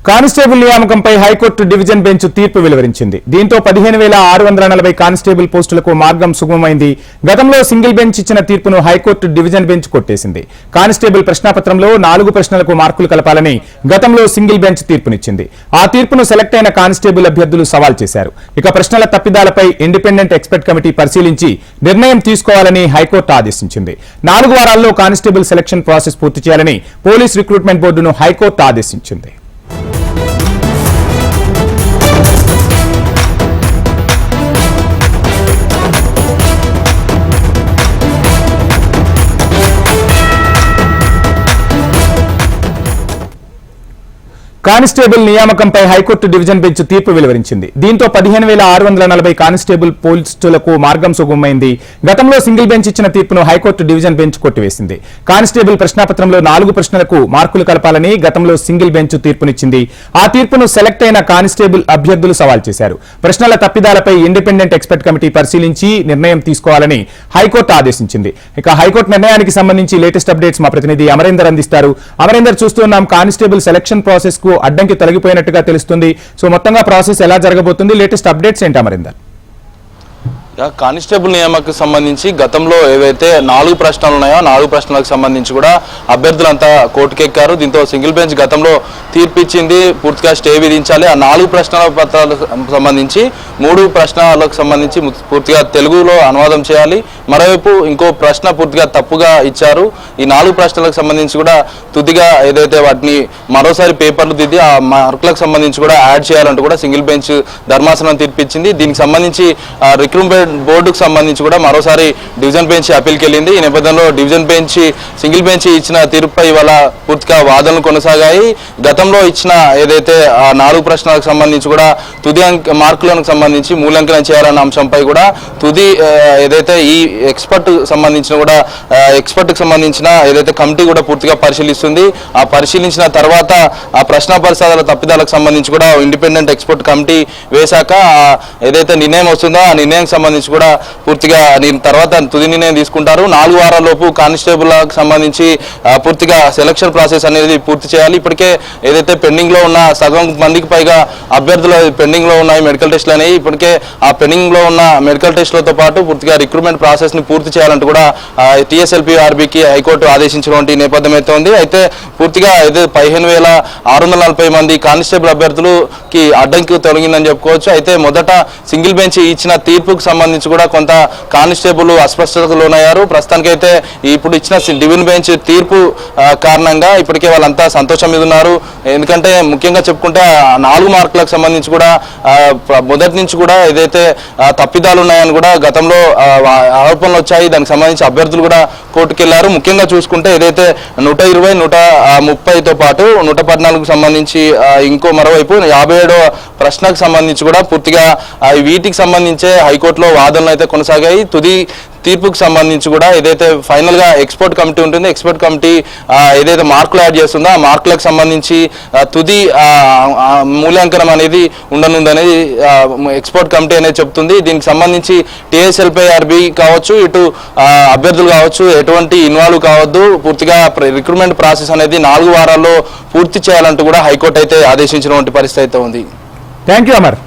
Constable నియామకంపై high court division bench తీర్పు వెలువరించింది. దీంతో 15,640 కానిస్టేబుల్ పోస్టులకు మార్గం సుగమమైంది. గతంలో సింగిల్ బెంచ్ ఇచ్చిన తీర్పును హైకోర్టు డివిజన్ బెంచ్ కొట్టేసింది. కానిస్టేబుల్ ప్రశ్నాపత్రంలో 4 ప్రశ్నలకు మార్కులు కలపాలని గతంలో సింగిల్ బెంచ్ తీర్పునిచ్చింది. ఆ తీర్పును సెలెక్ట్ అయిన కానిస్టేబుల్ అభ్యర్థులు సవాల్ చేశారు. ఇక ప్రశ్నల తప్పిదాలపై ఇండిపెండెంట్ ఎక్స్పర్ట్ కమిటీ పరిశీలించి నిర్ణయం తీసుకోవాలని హైకోర్టు ఆదేశించింది. 4 వారాల్లో కానిస్టేబుల్ సెలక్షన్ ప్రాసెస్ పూర్తి చేయాలని పోలీస్ రిక్రూట్మెంట్ బోర్డును హైకోర్టు ఆదేశించింది. కానిస్టేబుల్ నియామకంపై హైకోర్టు డివిజన్ బెంచ్ తీర్పు వెలువరించింది. దీంతో 15,640 కానిస్టేబుల్ పోస్టులకు మార్గం సుగమమైంది. గతంలో సింగిల్ బెంచ్ ఇచ్చిన తీర్పును హైకోర్టు డివిజన్ బెంచ్ కొట్టివేసింది. కానిస్టేబుల్ ప్రశ్నాపత్రంలో 4 ప్రశ్నలకు మార్కులు కలపాలని గతంలో సింగిల్ బెంచ్ తీర్పునిచ్చింది. ఆ తీర్పును సెలెక్ట్ అయిన కానిస్టేబుల్ అభ్యర్థులు సవాల్ చేశారు. ప్రశ్నల తప్పిదాలపై ఇండిపెండెంట్ ఎక్స్పర్ట్ కమిటీ పరిశీలించి నిర్ణయం తీసుకోవాలని హైకోర్టు ఆదేశించింది. ఇక హైకోర్టు నిర్ణయానికి సంబంధించి లేటెస్ట్ అప్డేట్స్ మా ప్రతినిధి అమరేందర్ అందిస్తారు. అమరేందర్, చూస్తున్నాం కానిస్టేబుల్ సెలక్షన్ ప్రాసెస్ కు అడ్డంకి తొలగిపోయినట్టుగా తెలుస్తుంది. సో మొత్తంగా ప్రాసెస్ ఎలా జరగబోతుంది, లేటెస్ట్ అప్డేట్స్ ఏంటి అమరేందర్? కానిస్టేబుల్ నియామకకు సంబంధించి గతంలో ఏవైతే 4 ప్రశ్నలు ఉన్నాయో 4 ప్రశ్నలకు సంబంధించి కూడా అభ్యర్థులంతా కోర్టుకెక్కారు. దీంతో సింగిల్ బెంచ్ గతంలో తీర్పు ఇచ్చింది, పూర్తిగా స్టే విధించాలి. ఆ 4 ప్రశ్నల పత్రాలకు సంబంధించి 3 ప్రశ్నలకు సంబంధించి పూర్తిగా తెలుగులో అనువాదం చేయాలి. మరోవైపు ఇంకో ప్రశ్న పూర్తిగా తప్పుగా ఇచ్చారు. ఈ 4 ప్రశ్నలకు సంబంధించి కూడా తుదిగా ఏదైతే వాటిని మరోసారి పేపర్లు దిద్ది ఆ మార్కులకు సంబంధించి కూడా యాడ్ చేయాలంటూ కూడా సింగిల్ బెంచ్ ధర్మాసనం తీర్పిచ్చింది. దీనికి సంబంధించి రిక్రూట్మెంట్ బోర్డుకు సంబంధించి కూడా మరోసారి డివిజన్ బెంచ్ అప్పీల్కి వెళ్ళింది. ఈ నేపథ్యంలో డివిజన్ బెంచ్ సింగిల్ బెంచ్ ఇచ్చిన తీర్పుపై ఇవాళ పూర్తిగా వాదనలు కొనసాగాయి. గతంలో ఇచ్చిన ఏదైతే 4 ప్రశ్నలకు సంబంధించి కూడా తుది మార్కులకు సంబంధించి మూల్యాంకనం చేయాలన్న అంశంపై కూడా తుది ఏదైతే ఈ ఎక్స్పర్ట్కి సంబంధించిన ఏదైతే కమిటీ కూడా పూర్తిగా పరిశీలిస్తుంది. ఆ పరిశీలించిన తర్వాత ఆ ప్రశ్న పరిశోధనల తప్పిదాలకు సంబంధించి కూడా ఇండిపెండెంట్ ఎక్స్పర్ట్ కమిటీ వేశాక ఏదైతే నిర్ణయం వస్తుందో ఆ నిర్ణయానికి సంబంధించి కూడా పూర్తిగా తర్వాత తుది నిర్ణయం తీసుకుంటారు. 4 వారాల లోపు కానిస్టేబుల్ సంబంధించి పూర్తిగా సెలక్షన్ ప్రాసెస్ అనేది పూర్తి చేయాలి. ఇప్పటికే ఏదైతే పెండింగ్ లో ఉన్న సగం మందికి పైగా అభ్యర్థులు పెండింగ్ లో ఉన్నాయి మెడికల్ టెస్ట్లు అనేవి. ఇప్పటికే ఆ పెండింగ్ లో ఉన్న మెడికల్ టెస్టులతో పాటు పూర్తిగా రిక్రూట్మెంట్ ప్రాసెస్ ని పూర్తి చేయాలంటూ కూడా TSLP-RBకి హైకోర్టు ఆదేశించినటువంటి నేపథ్యం అయితే ఉంది. అయితే పూర్తిగా అయితే 15,640 మంది కానిస్టేబుల్ అభ్యర్థులకి అడ్డంకి తొలగిందని చెప్పుకోవచ్చు. అయితే మొదట సింగిల్ బెంచ్ ఇచ్చిన తీర్పుకు సంబంధించి కూడా కొంత కానిస్టేబుల్ అస్పష్టతకు లోనయ్యారు. ప్రస్తుతానికైతే ఇప్పుడు ఇచ్చిన డివిజన్ బెంచ్ తీర్పు కారణంగా ఇప్పటికే వాళ్ళంతా సంతోషం మీద ఉన్నారు. ఎందుకంటే ముఖ్యంగా చెప్పుకుంటే 4 మార్కులకు సంబంధించి కూడా మొదటి నుంచి కూడా ఏదైతే తప్పిదాలు ఉన్నాయని కూడా గతంలో ఆరోపణలు వచ్చాయి. దానికి సంబంధించి అభ్యర్థులు కూడా కోర్టుకు వెళ్లారు. ముఖ్యంగా చూసుకుంటే ఏదైతే 120, 130తో పాటు 114కు సంబంధించి ఇంకో మరోవైపు 57వ ప్రశ్నకు సంబంధించి కూడా పూర్తిగా వీటికి సంబంధించే హైకోర్టులో వాదనలు అయితే కొనసాగాయి. తుది తీర్పుకు సంబంధించి కూడా ఏదైతే ఫైనల్ గా ఎక్స్పర్ట్ కమిటీ ఉంటుంది, ఎక్స్పర్ట్ కమిటీ ఏదైతే మార్కులు యాడ్ చేస్తుందో ఆ మార్కులకు సంబంధించి తుది మూల్యాంకనం అనేది ఉండనుందనేది ఎక్స్పర్ట్ కమిటీ అనేది చెప్తుంది. దీనికి సంబంధించి TSLP-RB కావచ్చు, ఇటు అభ్యర్థులు కావచ్చు, ఎటువంటి ఇన్వాల్వ్ కావద్దు, పూర్తిగా రిక్రూట్మెంట్ ప్రాసెస్ అనేది 4 వారాల్లో పూర్తి చేయాలంటూ కూడా హైకోర్టు అయితే ఆదేశించినటువంటి పరిస్థితి అయితే ఉంది. Thank you Amar.